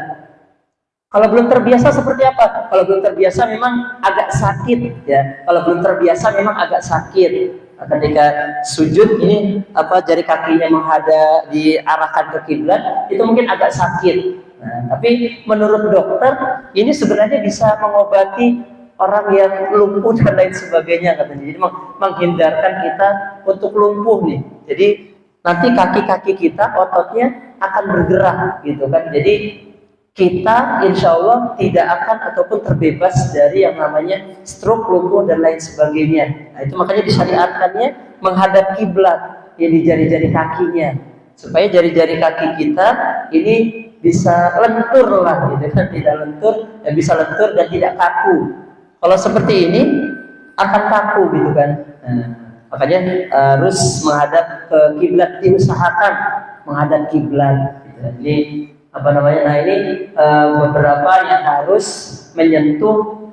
Kalau belum terbiasa seperti apa? Kalau belum terbiasa memang agak sakit ya. Kalau belum terbiasa memang agak sakit. Ketika sujud ini jari kakinya menghadap diarahkan ke kiblat itu mungkin agak sakit. Nah, tapi menurut dokter ini sebenarnya bisa mengobati orang yang lumpuh dan lain sebagainya katanya. Jadi menghindarkan kita untuk lumpuh nih. Jadi nanti kaki-kaki kita ototnya akan bergerak gitu kan. Jadi kita insya Allah tidak akan ataupun terbebas dari yang namanya stroke, lumpuh dan lain sebagainya. Nah, itu makanya disyariatkannya menghadap kiblat ya di jari-jari kakinya supaya jari-jari kaki kita ini bisa lentur lah gitu kan, tidak lentur ya, bisa lentur dan tidak kaku. Kalau seperti ini akan kaku gitu kan. Nah, makanya harus menghadap ke kiblat, diusahakan menghadap kiblat. Gitu. Jadi nah ini beberapa yang harus menyentuh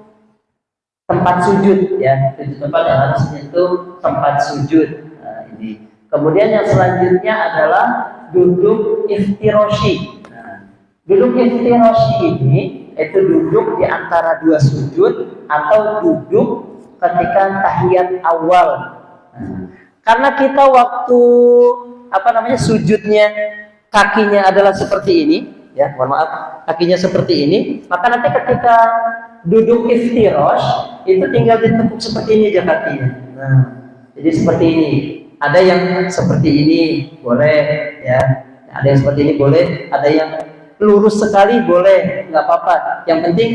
tempat sujud ya, tempat yang harus menyentuh tempat sujud. Nah, ini. Kemudian yang selanjutnya adalah duduk iftiroshi. Nah, duduk iftiroshi ini itu duduk di antara dua sujud atau duduk ketika tahiyat awal. Nah, karena kita waktu sujudnya kakinya adalah seperti ini, ya, mohon maaf, kakinya seperti ini, maka nanti ketika duduk iftirosh itu tinggal ditekuk seperti ini aja kakinya. Nah, jadi seperti ini. Ada yang seperti ini boleh, ya. Ada yang seperti ini boleh, ada yang lurus sekali boleh, nggak apa-apa. Yang penting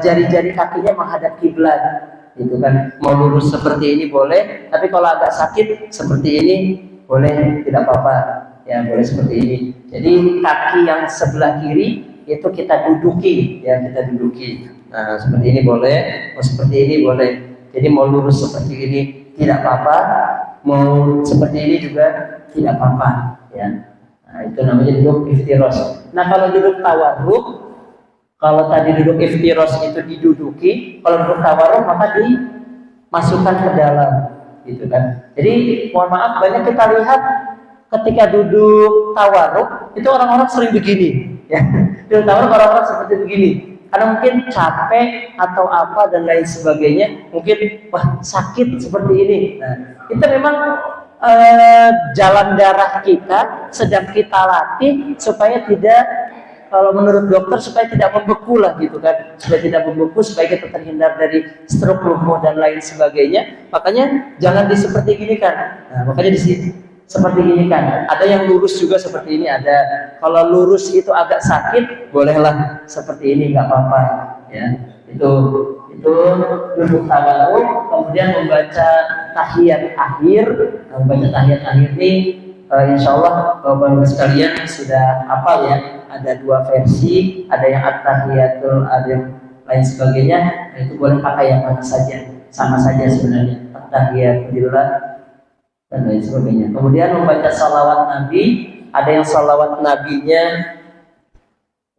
jari-jari kakinya menghadap kiblat, gitu kan. Mau lurus seperti ini boleh, tapi kalau agak sakit seperti ini boleh, tidak apa-apa. Ya boleh seperti ini. Jadi kaki yang sebelah kiri itu kita duduki, ya kita duduki. Nah seperti ini boleh, mau seperti ini boleh. Jadi mau lurus seperti ini tidak apa-apa, mau seperti ini juga tidak apa-apa. Ya. Nah itu namanya duduk iftirosh. Nah kalau duduk tawarruk, kalau tadi duduk iftirosh itu diduduki, kalau duduk tawarruk maka dimasukkan ke dalam, gitu kan. Jadi mohon maaf banyak kita lihat ketika duduk tawarruk itu orang-orang sering begini ya. Duduk tawarruk orang-orang seperti begini karena mungkin capek atau apa dan lain sebagainya, mungkin wah sakit seperti ini. Nah, itu memang jalan darah kita sedang kita latih supaya tidak, kalau menurut dokter supaya tidak membeku lah gitu kan, supaya tidak membeku, supaya kita terhindar dari stroke, lumpuh dan lain sebagainya. Makanya jangan seperti gini kan. Nah, makanya di sini seperti ini kan, ada yang lurus juga seperti ini ada. Kalau lurus itu agak sakit, bolehlah seperti ini, nggak apa-apa ya. Itu duduk tawarruk, kemudian membaca tahiyat akhir. Membaca tahiyat akhir ini insya Allah bapak-bapak sekalian sudah hafal ya. Ada dua versi, ada yang at-tahiyatul, ada yang lain sebagainya. Nah, itu boleh pakai yang mana saja, sama saja sebenarnya. At-tahiyatulillah dan lain sebagainya. Kemudian membaca salawat Nabi, ada yang salawat Nabinya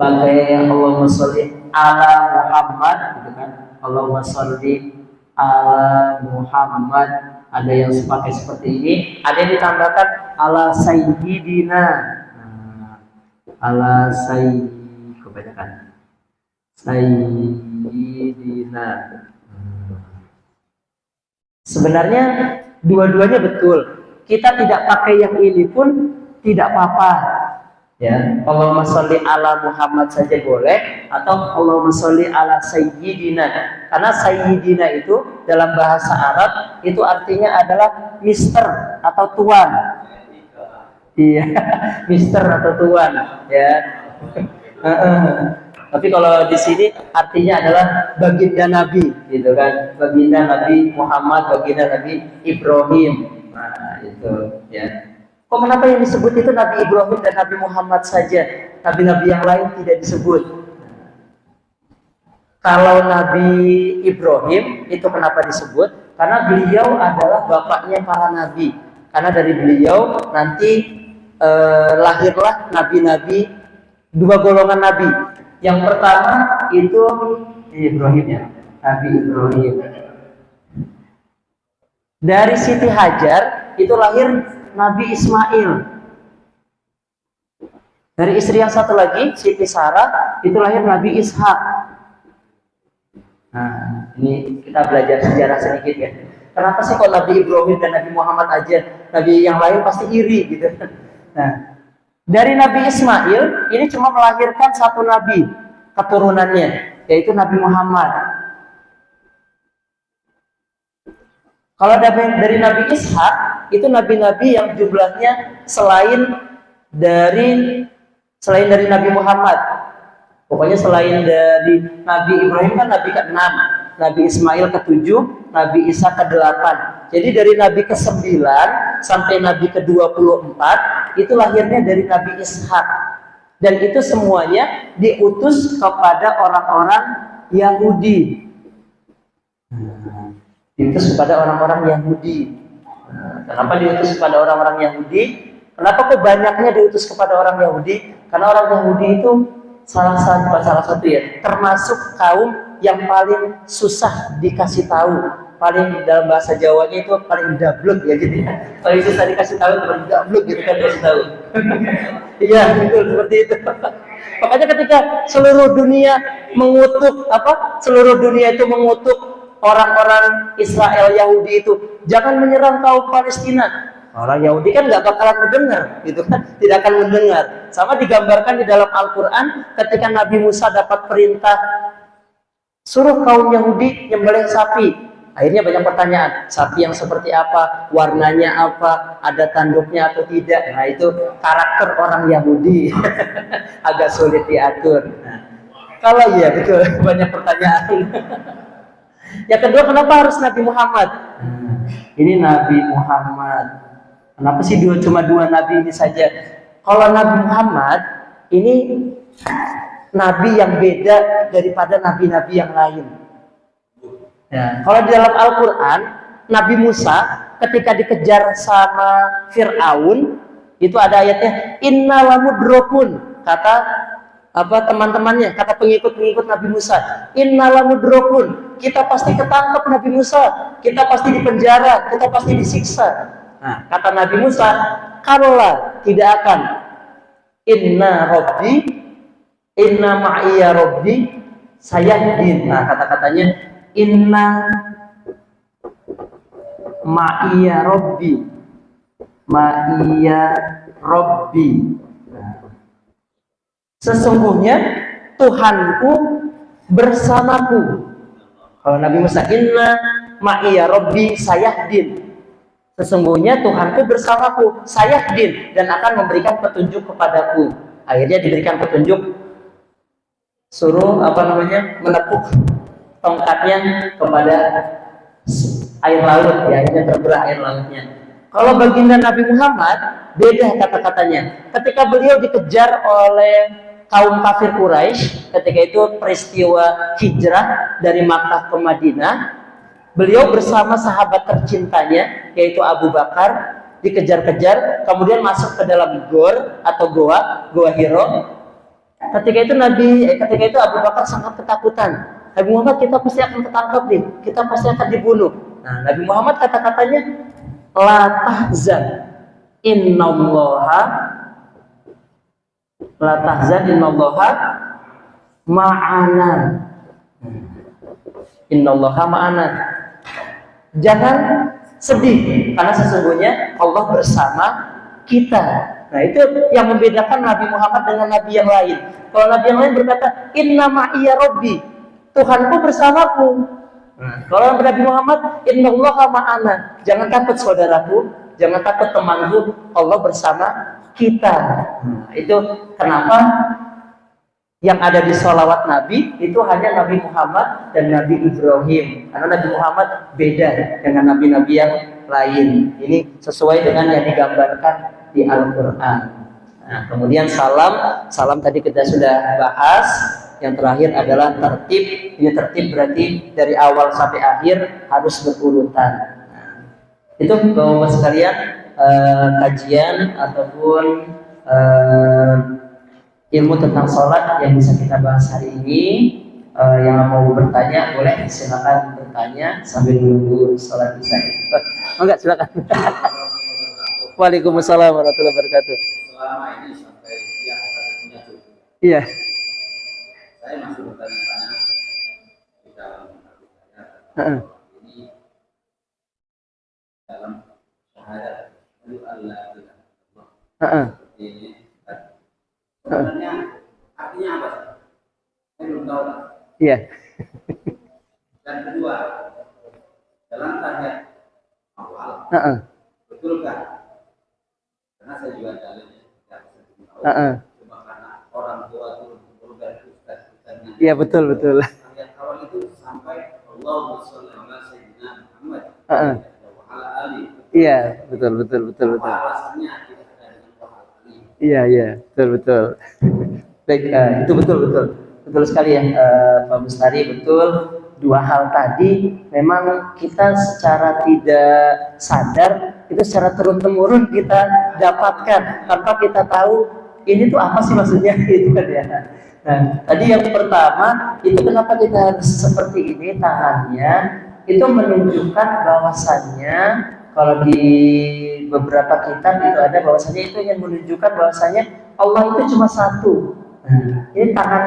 pakai Allahumma sholli ala Muhammad, gitu kan? Allahumma sholli ala Muhammad. Ada yang pakai seperti ini, ada yang ditambahkan ala sayyidina. Ala kebanyakan sayyidina. Sebenarnya dua-duanya betul. Kita tidak pakai yang ini pun tidak apa-apa. Ya, Allahumma sholli ala Muhammad saja boleh, atau Allahumma sholli ala sayyidina. Karena sayyidina itu dalam bahasa Arab itu artinya adalah mister atau tuan. Iya, Mister atau Tuan, ya. Tapi kalau di sini artinya adalah baginda Nabi, gitu kan? Baginda Nabi Muhammad, baginda Nabi Ibrahim. Nah, itu, ya. Kok kenapa yang disebut itu Nabi Ibrahim dan Nabi Muhammad saja? Nabi-nabi yang lain tidak disebut. Kalau Nabi Ibrahim itu kenapa disebut? Karena beliau adalah bapaknya para nabi. Karena dari beliau nanti lahirlah nabi-nabi, dua golongan nabi. Yang pertama itu Ibrahim, ya, Nabi Ibrahim. Dari Siti Hajar itu lahir Nabi Ismail. Dari istri yang satu lagi, Siti Sarah, itu lahir Nabi Ishak. Nah, ini kita belajar sejarah sedikit, ya. Kenapa sih kok Nabi Ibrahim dan Nabi Muhammad aja, Nabi yang lain pasti iri gitu. Nah, dari Nabi Ismail ini cuma melahirkan satu nabi keturunannya, yaitu Nabi Muhammad. Kalau dari Nabi Ishak itu nabi-nabi yang jumlahnya selain dari Nabi Muhammad. Pokoknya selain dari Nabi Ibrahim kan Nabi ke-6, Nabi Ismail ke-7, Nabi Isa ke-8. Jadi dari Nabi ke-9 sampai Nabi ke-24 itu lahirnya dari Nabi Ishak. Dan itu semuanya diutus kepada orang-orang Yahudi. Diutus kepada orang-orang Yahudi. Kenapa diutus kepada orang-orang Yahudi? Kenapa kok banyaknya diutus kepada orang Yahudi? Karena orang Yahudi itu salah satu ya, termasuk kaum yang paling susah dikasih tahu, paling dalam bahasa Jawanya itu paling dablek ya gitu ya, paling susah dikasih tahu, paling dablek gitu kan dikasih tahu. Iya betul seperti itu. Makanya ketika seluruh dunia mengutuk orang-orang Israel Yahudi itu, jangan menyerang kaum Palestina. Orang Yahudi kan nggak bakalan mendengar, gitu kan? Tidak akan mendengar. Sama digambarkan di dalam Al-Quran ketika Nabi Musa dapat perintah suruh kaum Yahudi nyembelih sapi. Akhirnya banyak pertanyaan, sapi yang seperti apa, warnanya apa, ada tanduknya atau tidak. Nah itu karakter orang Yahudi, agak sulit diatur. Nah, kalau iya betul banyak pertanyaan. Yang kedua, kenapa harus Nabi Muhammad? Ini Nabi Muhammad. Kenapa sih cuma dua nabi ini saja? Kalau Nabi Muhammad ini nabi yang beda daripada nabi-nabi yang lain. Ya. Kalau di dalam Al-Quran, Nabi Musa ketika dikejar sama Fir'aun, itu ada ayatnya, Inna lamudrokun, kata teman-temannya, kata pengikut-pengikut Nabi Musa, Inna lamudrokun, kita pasti ketangkep Nabi Musa, kita pasti dipenjara, kita pasti disiksa. Nah, kata Nabi Musa, kalla, tidak akan. Inna ma'iya Rabbi sayahdin. Nah, kata-katanya inna ma'iya Rabbi. Nah, sesungguhnya Tuhanku bersamaku. Kalau Nabi Musa, inna ma'iya Rabbi sayahdin. Sesungguhnya Tuhanku bersamaku, sayahdin, dan akan memberikan petunjuk kepadaku. Akhirnya diberikan petunjuk, suruh menepuk tongkatnya kepada air laut, ya, akhirnya terbelah air lautnya. Kalau baginda Nabi Muhammad beda kata-katanya. Ketika beliau dikejar oleh kaum kafir Quraisy, ketika itu peristiwa hijrah dari Makkah ke Madinah, beliau bersama sahabat tercintanya yaitu Abu Bakar dikejar-kejar, kemudian masuk ke dalam gor atau goa Hiro. Ketika itu Abu Bakar sangat ketakutan. Nabi Muhammad, kita pasti akan ketangkap nih, kita pasti akan dibunuh. Nah, Nabi Muhammad kata-katanya, la tahzan innallaha ma'ana. Innallaha ma'ana. Jangan sedih, karena sesungguhnya Allah bersama kita. Nah, itu yang membedakan Nabi Muhammad dengan Nabi yang lain. Kalau Nabi yang lain berkata, Inna ma'iya Rabbi, Tuhanku bersamaku. Nah, kalau Nabi Muhammad, Innallaha ma'ana, jangan takut saudaraku, jangan takut temanku, Allah bersama kita. Nah, itu kenapa yang ada di sholawat Nabi itu hanya Nabi Muhammad dan Nabi Ibrahim, karena Nabi Muhammad beda dengan nabi-nabi yang lain. Ini sesuai dengan yang digambarkan di Al-Quran. Nah, kemudian salam tadi kita sudah bahas. Yang terakhir adalah tertib. Ini tertib berarti dari awal sampai akhir harus berurutan. Nah, itu Bapak-Bapak sekalian, kajian ataupun ilmu tentang sholat yang bisa kita bahas hari ini. Yang mau bertanya boleh silakan bertanya sambil menunggu sholat isya. Enggak, silakan. Waalaikumsalam warahmatullahi wabarakatuh. Selama ini sampai yang punya cucu, Iya. saya masih bertanya-tanya di dalam Heeh. ini dalam syahadat itu Allah tidak Heeh. seperti ini. Sebenarnya artinya apa? Saya belum tahu. Iya. Dan kedua, dalam tahiyat awal, Heeh. betulkah? Karena saya juga dalilnya tidak tahu. Heeh. Cuma karena orang tua turun dan ustaz-ustaznya. Iya, betul. Tahiyat awal itu sampai Allahumma sholli ala sayyidina Muhammad Heeh. wa ala ali. Iya, betul. Apa alasannya tidak ada dengan wa ala ali? Iya, betul. Baik, itu betul sekali ya, Pak Mustari, betul. Dua hal tadi memang kita secara tidak sadar itu secara turun-temurun kita dapatkan tanpa kita tahu ini tuh apa sih maksudnya gitu kan ya. Nah, tadi yang pertama itu kenapa kita harus seperti ini tangannya, itu menunjukkan bahwasannya kalau di beberapa kitab itu ada bahwasannya itu ingin menunjukkan bahwasannya Allah itu cuma satu. Nah, ini tangan,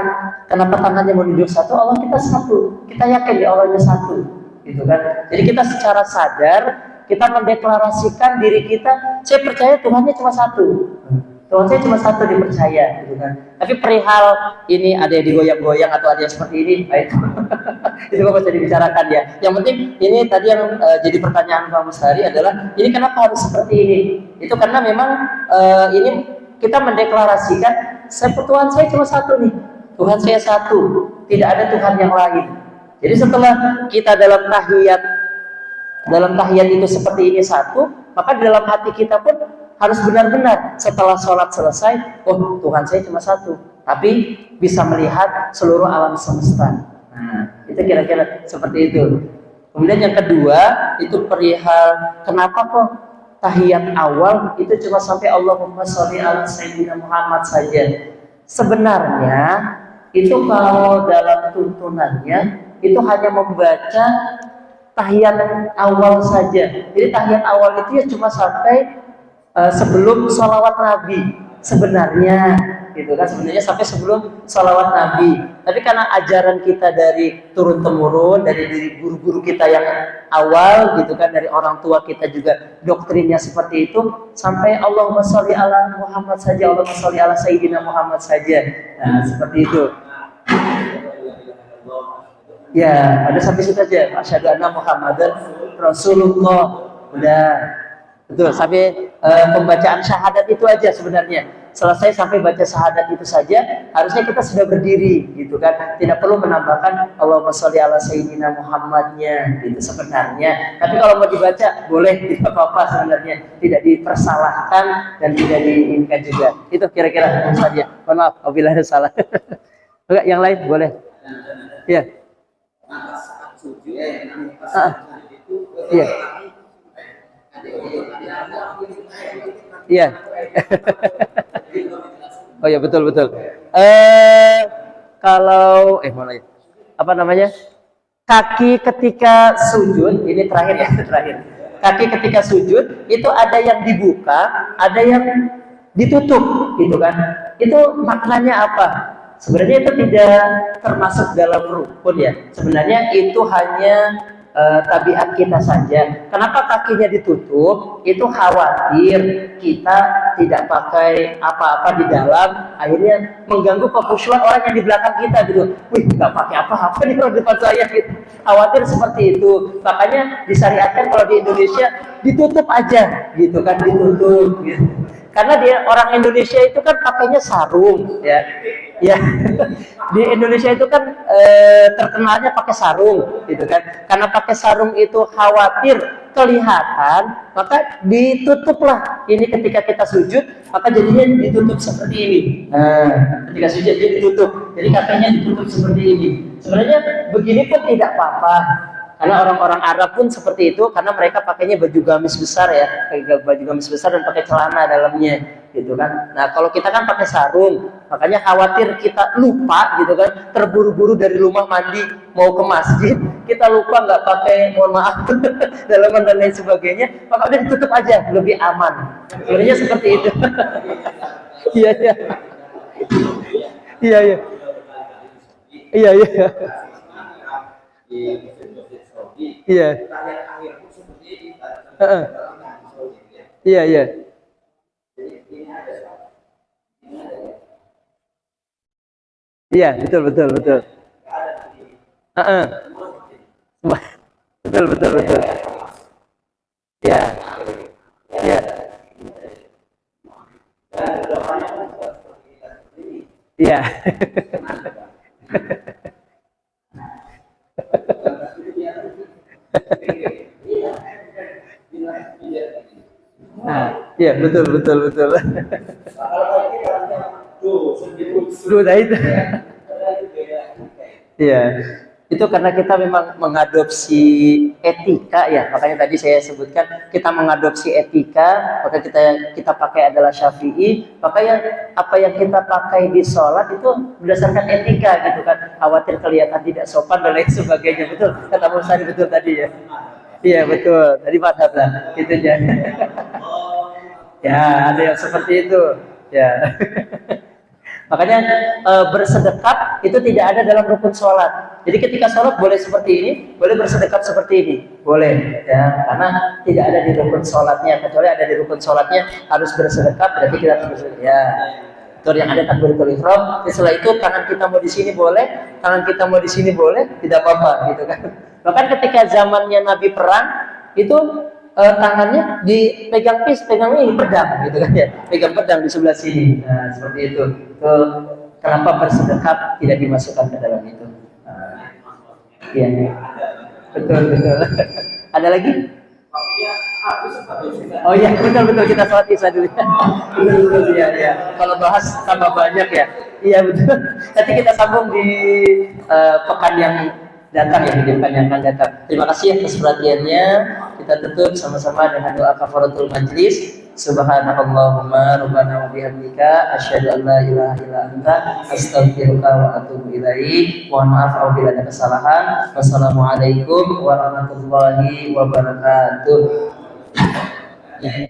kenapa tangannya menunjuk satu? Allah kita satu, kita yakin di Allahnya satu, gitu kan? Jadi kita secara sadar kita mendeklarasikan diri kita, saya percaya Tuhannya cuma satu. Tuhan saya cuma satu dipercaya, gitu kan? Tapi perihal ini ada yang digoyang-goyang atau ada yang seperti ini, itu nggak bisa dibicarakan ya. Yang penting ini tadi yang jadi pertanyaan Pak Mustari adalah ini kenapa harus seperti ini? Itu karena memang ini kita mendeklarasikan Tuhan saya cuma satu nih, Tuhan saya satu, tidak ada Tuhan yang lain. Jadi setelah kita dalam tahiyat itu seperti ini satu, maka di dalam hati kita pun harus benar-benar setelah sholat selesai, oh Tuhan saya cuma satu, tapi bisa melihat seluruh alam semesta. Nah, itu kira-kira seperti itu. Kemudian yang kedua itu perihal kenapa kok tahiyat awal itu cuma sampai Allahumma sholli ala sayyidina Muhammad saja. Sebenarnya itu kalau dalam tuntunannya itu hanya membaca tahiyat awal saja. Jadi tahiyat awal itu ya cuma sampai sebelum sholawat Nabi sebenarnya, gitu kan? Sebenarnya sampai sebelum sholawat Nabi. Tapi karena ajaran kita dari turun temurun dari guru-guru kita yang awal, gitu kan, dari orang tua kita juga doktrinnya seperti itu, sampai Allahumma sholli ala Muhammad saja, Allahumma sholli ala sayyidina Muhammad saja. Nah, seperti itu. Ya, ada sampai situ aja. Asyhadu anna Muhammadan Rasulullah. Udah. Betul, sampai pembacaan syahadat itu aja sebenarnya. Selesai sampai baca syahadat itu saja, harusnya kita sudah berdiri, gitu kan. Tidak perlu menambahkan Allahumma sholli ala sayyidina Muhammadnya, gitu sebenarnya. Tapi kalau mau dibaca, boleh, tidak apa-apa sebenarnya. Tidak dipersalahkan dan tidak diinginkan juga. Itu kira-kira saja. Mohon maaf, apabila ada salah. Enggak, yang lain boleh. Iya. Iya. Iya. Oh ya, betul. Kalau mana ya? Apa namanya? Kaki ketika sujud, ini terakhir. Kaki ketika sujud itu ada yang dibuka, ada yang ditutup, gitu kan? Itu maknanya apa? Sebenarnya itu tidak termasuk dalam rukun ya. Sebenarnya itu hanya tabiat kita saja. Kenapa kakinya ditutup? Itu khawatir kita tidak pakai apa-apa di dalam, akhirnya mengganggu kekhusyuan orang yang di belakang kita gitu. Wih, nggak pakai apa-apa nih kalau di depan saya gitu. Khawatir seperti itu. Makanya disyariatkan kalau di Indonesia ditutup aja, gitu kan, ditutup. Gitu. Karena dia orang Indonesia itu kan pakainya sarung, ya. Ya, di Indonesia itu kan terkenalnya pakai sarung, gitu kan. Karena pakai sarung itu khawatir kelihatan, maka ditutuplah. Ini ketika kita sujud, maka jadinya ditutup seperti ini. Nah, ketika sujud dia ditutup, jadi kakinya ditutup seperti ini. Sebenarnya begini pun tidak apa-apa. Karena orang-orang Arab pun seperti itu, karena mereka pakainya baju gamis besar ya, pakai baju gamis besar dan pakai celana dalamnya, gitu kan. Nah kalau kita kan pakai sarung, makanya khawatir kita lupa, gitu kan, terburu-buru dari rumah mandi mau ke masjid, kita lupa nggak pakai, mohon maaf, dalaman dan lain sebagainya, maka udah ditutup aja, lebih aman. Sebenarnya seperti itu. Iya iya, iya iya, iya iya. Iya. Iya iya. Iya betul betul betul. Betul betul betul. Iya. Iya. Iya. Nah, iya betul betul betul. Sudah itu. Iya. Itu karena kita memang mengadopsi etika ya, makanya tadi saya sebutkan kita mengadopsi etika, maka kita pakai adalah Syafi'i, maka apa yang kita pakai di sholat itu berdasarkan etika gitu kan, khawatir kelihatan tidak sopan dan lain sebagainya, betul kata Bung Sari, betul tadi ya. Iya betul, tadi madhab lah, gitu aja. Ya ada yang seperti itu, ya. Makanya bersedekap itu tidak ada dalam rukun sholat. Jadi ketika sholat boleh seperti ini, boleh bersedekap seperti ini, boleh, ya, karena tidak ada di rukun sholatnya. Kecuali ada di rukun sholatnya harus bersedekap, berarti kita harus bersedekap. Ya, itu yang ada takbiratul ihram. Setelah itu tangan kita mau di sini boleh, tangan kita mau di sini boleh, tidak apa-apa, gitu kan. Bahkan ketika zamannya Nabi perang itu tangannya dipegang pegang ini pedang, gitu kan ya, pegang pedang di sebelah sini. Nah, seperti itu. Kenapa bersedekap tidak dimasukkan ke dalam itu? Iya, betul betul. Ada lagi? Oh iya betul betul, kita sholat isya dulu. Betul betul ya ya. Kalau bahas tambah banyak ya. Iya betul. Nanti kita sambung di pekan yang datang ya, di depan yang akan datang. Terima kasih atas perhatiannya. Kita tutup sama-sama dengan doa kafaratul majlis. Subhanakallahumma rabbana wa bihamdika asyhadu an la ilaha illa anta astaghfiruka wa atubu ilaik. Mohon maaf apabila ada kesalahan. Wassalamualaikum warahmatullahi wabarakatuh.